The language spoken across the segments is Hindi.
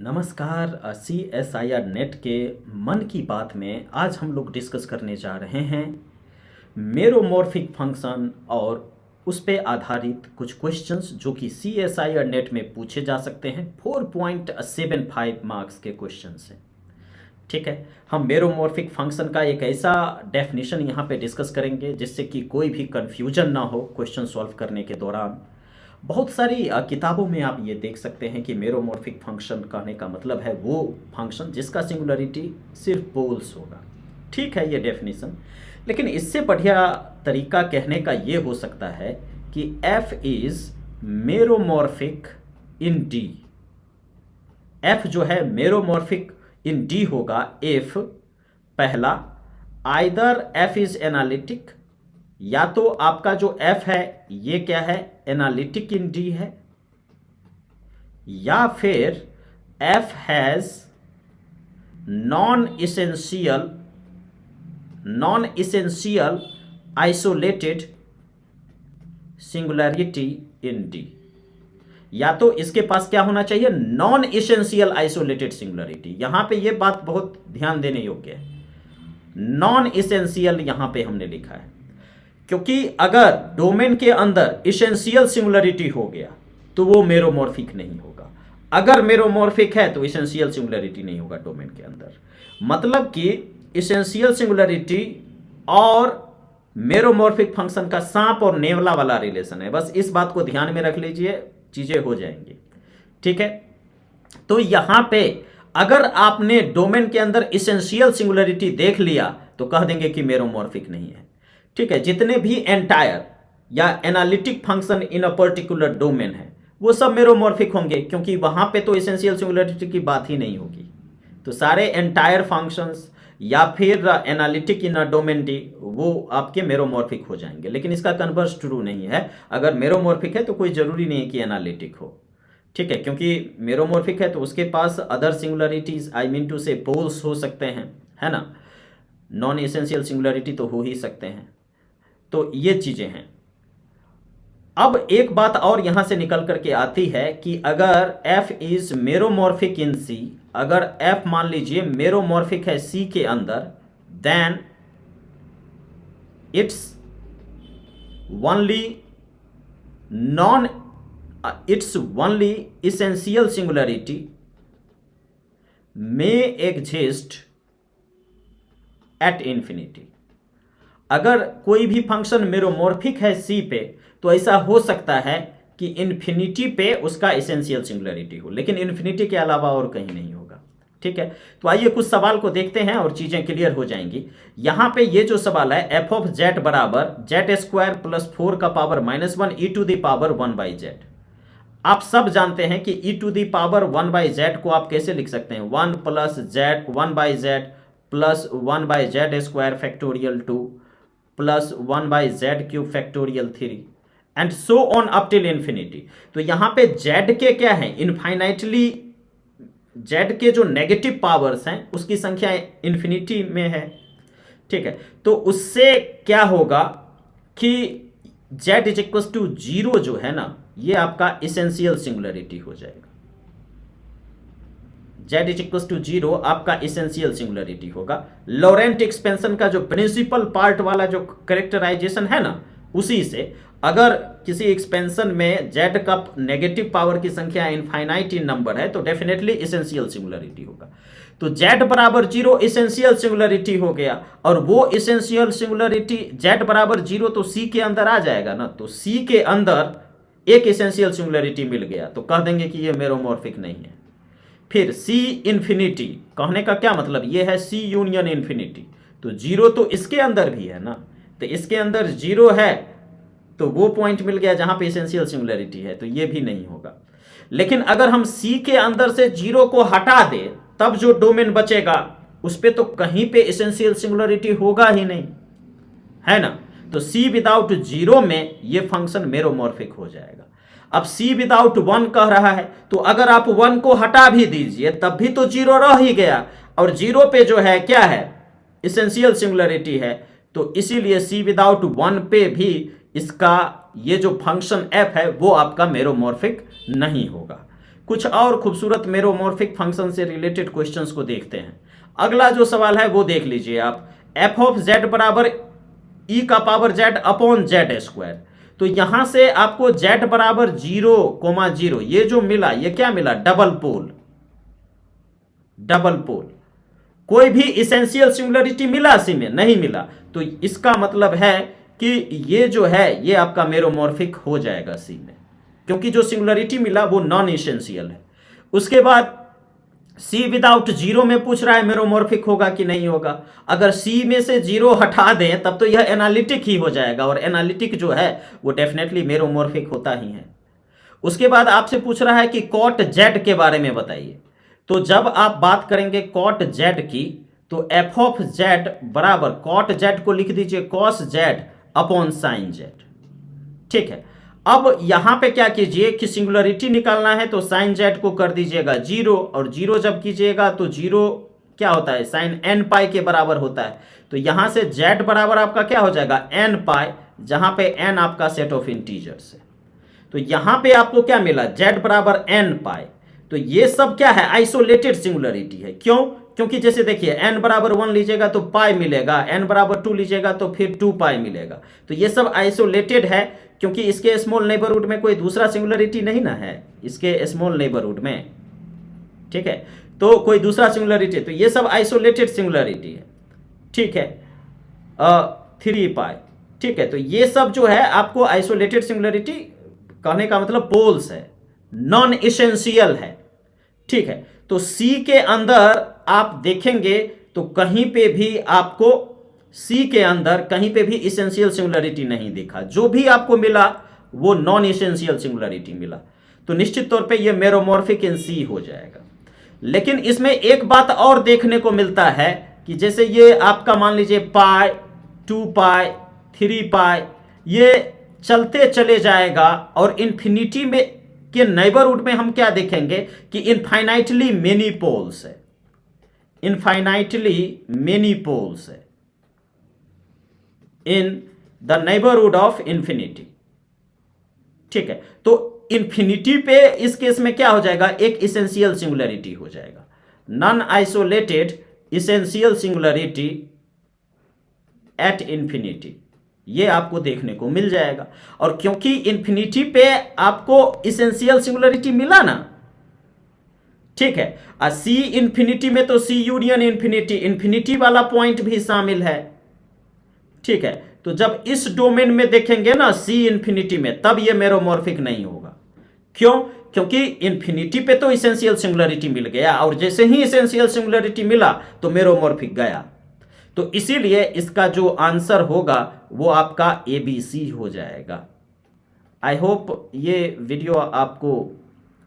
नमस्कार। CSIR नेट के मन की बात में आज हम लोग डिस्कस करने जा रहे हैं मेरोमॉर्फिक फंक्शन और उस पे आधारित कुछ क्वेश्चंस जो कि CSIR नेट में पूछे जा सकते हैं। 4.75 मार्क्स के क्वेश्चंस हैं। ठीक है, हम मेरोमॉर्फिक फंक्शन का एक ऐसा डेफिनेशन यहाँ पे डिस्कस करेंगे जिससे कि कोई भी कंफ्यूजन ना हो क्वेश्चन सॉल्व करने के दौरान। बहुत सारी किताबों में आप ये देख सकते हैं कि मेरोमॉर्फिक फंक्शन कहने का मतलब है वो फंक्शन जिसका सिंगुलरिटी सिर्फ पोल्स होगा। ठीक है ये डेफिनेशन, लेकिन इससे बढ़िया तरीका कहने का ये हो सकता है कि f is meromorphic in D। f जो है मेरोमॉर्फिक इन D होगा if पहला आइदर f इज एनालिटिक, या तो आपका जो f है ये क्या है एनालिटिक इन D है, या फिर f has non essential isolated singularity in D। या तो इसके पास क्या होना चाहिए नॉन इसेंशियल आइसोलेटेड सिंगुलरिटी। यहां पे ये बात बहुत ध्यान देने योग्य है, नॉन इसेंशियल यहां पे हमने लिखा है, क्योंकि अगर डोमेन के अंदर इसेंशियल सिंगुलरिटी हो गया तो वो मेरोमॉर्फिक नहीं होगा। अगर मेरोमॉर्फिक है तो इसेंशियल सिंगुलरिटी नहीं होगा डोमेन के अंदर। मतलब कि इसेंशियल सिंगुलरिटी और मेरोमॉर्फिक फंक्शन का सांप और नेवला वाला रिलेशन है। बस इस बात को ध्यान में रख लीजिए, चीजें हो जाएंगी। ठीक है, तो यहां पे अगर आपने डोमेन के अंदर इसेंशियल सिंगुलरिटी देख लिया तो कह देंगे कि मेरोमॉर्फिक नहीं है। ठीक है, जितने भी एंटायर या analytic function in a particular domain है वो सब मेरोमॉर्फिक होंगे, क्योंकि वहां पे तो इसेंशियल सिंगुलरिटी की बात ही नहीं होगी। तो सारे एंटायर फंक्शंस या फिर analytic in a domain D वो आपके मेरोमॉर्फिक हो जाएंगे। लेकिन इसका कन्वर्स ट्रू नहीं है। अगर मेरोमॉर्फिक है तो कोई जरूरी नहीं है कि एनालिटिक हो। ठीक है, क्योंकि मेरोमॉर्फिक है तो उसके पास other singularities I mean to say poles हो सकते हैं, है ना। नॉन इसेंशियल सिंगुलरिटी तो हो ही सकते हैं। तो ये चीजें हैं। अब एक बात और यहां से निकल करके आती है कि अगर f is meromorphic in C, अगर f मान लीजिए मेरोमॉर्फिक है C के अंदर, then it's only essential singularity may exist at infinity. अगर कोई भी फंक्शन मेरोमॉर्फिक है C पे तो ऐसा हो सकता है कि इन्फिनिटी पे उसका इसेंशियल सिंगुलरिटी हो, लेकिन इन्फिनिटी के अलावा और कहीं नहीं होगा। ठीक है, तो आइए कुछ सवाल को देखते हैं और चीजें क्लियर हो जाएंगी। यहां पे ये जो सवाल है f ऑफ z बराबर z² प्लस 4 का power -1 e to the power 1/z। आप सब जानते हैं कि e to the power 1/z को आप कैसे लिख सकते हैं 1/z plus 1/z² factorial 2 plus 1/z³ factorial 3 and so on up till infinity. तो यहां पे z के क्या है इनफाइनाइटली, z के जो नेगेटिव पावर्स हैं उसकी संख्या इंफिनिटी में है। ठीक है, तो उससे क्या होगा कि z इज इक्वल टू 0 जो है ना ये आपका इसेंशियल सिंगुलरिटी हो जाएगा। z इज इक्वल टू 0 आपका इसेंशियल सिंगुलरिटी होगा। लॉरेंट एक्सपेंशन का जो प्रिंसिपल पार्ट वाला जो कैरेक्टराइजेशन है ना उसी से, अगर किसी एक्सपेंशन में z का नेगेटिव पावर की संख्या इनफाइनाइट इन नंबर है तो डेफिनेटली इसेंशियल सिंगुलरिटी होगा। तो z बराबर 0 इसेंशियल सिंगुलरिटी हो गया, और वो इसेंशियल सिंगुलरिटी z बराबर 0 तो C के अंदर आ जाएगा ना। तो C के अंदर एक इसेंशियल सिंगुलरिटी मिल गया तो कह देंगे कि ये मेरोमॉर्फिक नहीं है। फिर C इंफिनिटी कहने का क्या मतलब, ये है C यूनियन इंफिनिटी, तो 0 तो इसके अंदर भी है ना। तो इसके अंदर 0 है तो वो पॉइंट मिल गया जहां पे इसेंशियल सिंगुलरिटी है, तो ये भी नहीं होगा। लेकिन अगर हम C के अंदर से 0 को हटा दे तब जो डोमेन बचेगा उस पे तो कहीं पे इसेंशियल सिंगुलरिटी होगा ही नहीं, है ना। तो C विदाउट 0 में ये फंक्शन मेरोमॉर्फिक हो जाएगा। अब C विदाउट 1 कह रहा है तो अगर आप 1 को हटा भी दीजिए तब भी तो 0 रह ही गया, और 0 पे जो है क्या है इसेंशियल सिंगुलरिटी है। तो इसीलिए C विदाउट 1 पे भी इसका ये जो फंक्शन f है वो आपका मेरोमॉर्फिक नहीं होगा। कुछ और खूबसूरत मेरोमॉर्फिक फंक्शन से रिलेटेड क्वेश्चंस को देखते हैं। अगला जो सवाल है वो देख लीजिए आप, एफ ऑफ जेड बराबर ई का power Z upon Z square. तो यहां से आपको जेड बराबर 0,0 ये जो मिला, ये क्या मिला? Double pole. Double pole. कोई भी इसेंशियल सिंगुलरिटी मिला सी में? नहीं मिला। तो इसका मतलब है कि ये जो है ये आपका मेरोमॉर्फिक हो जाएगा सी में, क्योंकि जो सिंगुलरिटी मिला वो नॉन इसेंशियल है। उसके बाद सी विदाउट जीरो में पूछ रहा है मेरोमॉर्फिक होगा कि नहीं होगा। अगर सी में से जीरो हटा दें तब तो यह एनालिटिक ही हो जाएगा, और एनालिटिक जो है वो डेफिनेटली मेरोमॉर्फिक होता ही है। उसके बाद आपसे पूछ रहा है कि कॉट जेड के बारे में बताइए। तो जब आप बात करेंगे कॉट जेड की, तो एफ ऑफ जेड बराबर कॉट जेड को लिख दीजिए cos Z upon sine Z. ठीक है। अब यहां पे क्या कीजिए कि सिंगुलरिटी निकालना है, तो साइन जेड को कर दीजिएगा 0, और 0 जब कीजिएगा तो 0 क्या होता है? साइन एन पाई के बराबर होता है। तो यहां से जेड बराबर आपका क्या हो जाएगा? एन पाई, जहां पे एन आपका सेट ऑफ इंटीजर्स है। तो यहां पे आपको क्या मिला? जेड बराबर एन पाई। तो ये सब क्या है? आइसोलेटेड सिंगुलरिटी है। क्यों? क्योंकि जैसे देखिए एन बराबर 1 लीजिएगा तो पाई मिलेगा, एन बराबर 2 लीजिएगा तो फिर 2 पाई मिलेगा। तो ये सब आइसोलेटेड है, क्योंकि इसके स्मॉल नेबरहुड में कोई दूसरा सिंगुलरिटी नहीं ना है, इसके स्मॉल नेबरहुड में। ठीक है, तो कोई दूसरा सिंगुलरिटी, तो ये सब आइसोलेटेड सिंगुलरिटी है। ठीक है, 3 पाई। ठीक है, तो ये सब जो है आपको आइसोलेटेड सिंगुलरिटी कहने का मतलब पोल्स है, नॉन इसेंशियल है। ठीक है, तो सी के अंदर आप देखेंगे तो कहीं पे भी आपको सी के अंदर कहीं पे भी इसेंशियल सिंगुलरिटी नहीं दिखा। जो भी आपको मिला वो नॉन इसेंशियल सिंगुलरिटी मिला। तो निश्चित तौर पे ये मेरोमॉर्फिक इन सी हो जाएगा। लेकिन इसमें एक बात और देखने को मिलता है कि जैसे ये आपका मान लीजिए पाई, 2 पाई, 3 पाई, ये चलते चले जाएगा, और इन्फिनिटी में के नेबरहुड में हम क्या देखेंगे कि इनफाइनाइटली मेनी पोल्स है। इनफाइनाइटली मेनी पोल्स है in the neighbourhood of infinity. ठीक है, तो इंफिनिटी पे इस केस में क्या हो जाएगा? एक इसेंशियल सिंगुलरिटी हो जाएगा, non isolated essential singularity at infinity, ये आपको देखने को मिल जाएगा। और क्योंकि इंफिनिटी पे आपको इसेंशियल सिंगुलरिटी मिला ना, ठीक है, सी इंफिनिटी में तो सी यूनियन इंफिनिटी, इंफिनिटी वाला पॉइंट भी शामिल है। ठीक है, तो जब इस डोमेन में देखेंगे ना सी इंफिनिटी में, तब ये मेरोमॉर्फिक नहीं होगा। क्यों? क्योंकि इंफिनिटी पे तो इसेंशियल सिंगुलरिटी मिल गया, और जैसे ही इसेंशियल सिंगुलरिटी मिला तो मेरोमॉर्फिक गया। तो इसीलिए इसका जो आंसर होगा वो आपका ABC हो जाएगा। आई होप ये वीडियो आपको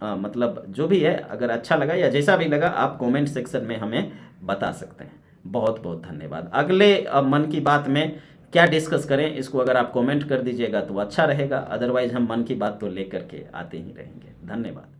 मतलब जो भी है, अगर अच्छा लगा या जैसा भी लगा, आप कमेंट सेक्शन में हमें बता सकते हैं। बहुत बहुत धन्यवाद। अगले मन की बात में क्या डिस्कस करें, इसको अगर आप कमेंट कर दीजिएगा तो अच्छा रहेगा। अदरवाइज हम मन की बात तो लेकर के आते ही रहेंगे। धन्यवाद।